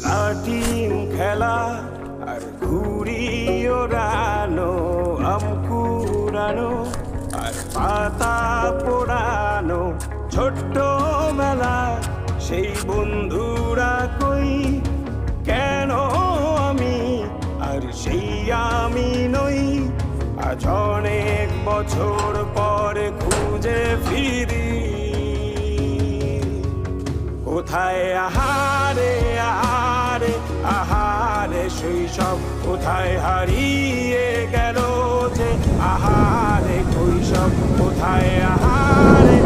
লাটিম খেলা আর ঘুড়ি ওড়ানো, আম কুড়ানো আর পাতা পোড়ানো, ছোট্ট মেলা সেই বন্ধুরা কই, কেন আমি আর সেই আমি নই। আজ অনেক বছর পরে খুঁজে ফিরি, কোথায় আহারে আহারে আহারে শৈশব, কোথায় হারিয়ে গেল যে আহারে কৈশব, কোথায় আহারে